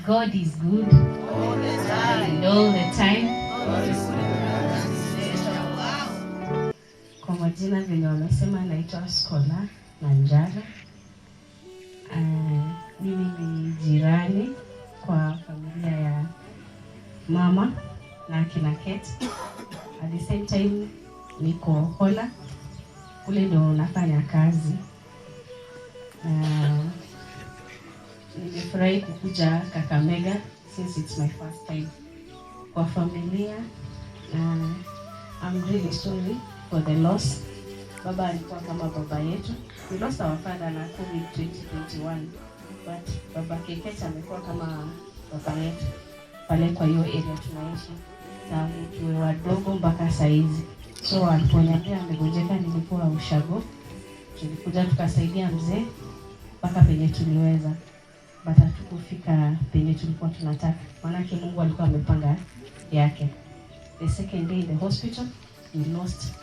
God is good all the time. And all the time. Kwa majina vile wamesema naitwa Scholar Nanjara. Mimi ni jirani kwa familia ya mama na kina Kate. At the same time niko Hola, kule ndo nafanya kazi. Nimefurahi kukuja Kakamega since it's my first time kwa familia. I'm really sorry for the loss. Baba alikuwa kama baba yetu. We lost our father na COVID 2021, but baba Keketa amekuwa kama baba yetu pale kwa hiyo area tunaishi tangu tuwe wadogo mpaka saizi. So aliponiambia amegonjeka nilikuwa ushago. Tulikuja tukasaidia mzee mpaka penye tuliweza. But hatukufika penye tulikuwa tunataka. Maanake Mungu alikuwa amepanga yake. The second day in the hospital, we lost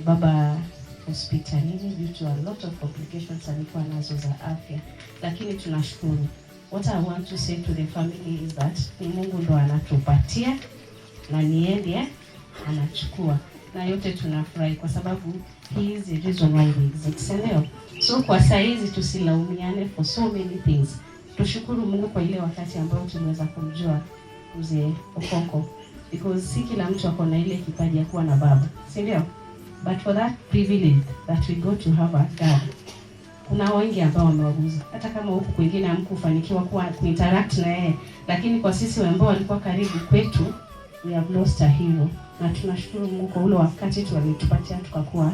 baba hospitalini due to a lot of complications alikuwa nazo za afya. Lakini tunashukuru. What I want to say to the family is that ni Mungu ndo anatupatia na niende anachukua. Na yote tunafurahi kwa sababu he is the reason why we exist. So kwa saizi tusilaumiane for so many things. Tushukuru Mungu kwa ile wakati ambao tuliweza kumjua mzee Okonko. Because si kila mtu ako na ile kipaji ya kuwa na baba. Si ndio? But for that privilege that we go to have a God, kuna wengi ambao wamewaguza. Hata kama huku kwingine hamkufanikiwa kuinteract na yeye, lakini kwa sisi ambao walikuwa karibu kwetu, we have lost a hero. Na tunashukuru Mungu kwa ule wakati tu alitupatia tukakuwa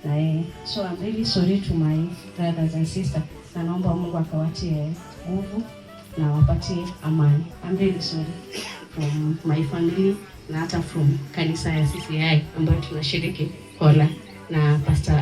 na yeye. So I'm really sorry to my brothers and sisters. Na naomba Mungu akawatie nguvu na wapatie amani. I'm really sorry from my family na hata from kanisa ya CCI ambayo tunashiriki Hola na Pastor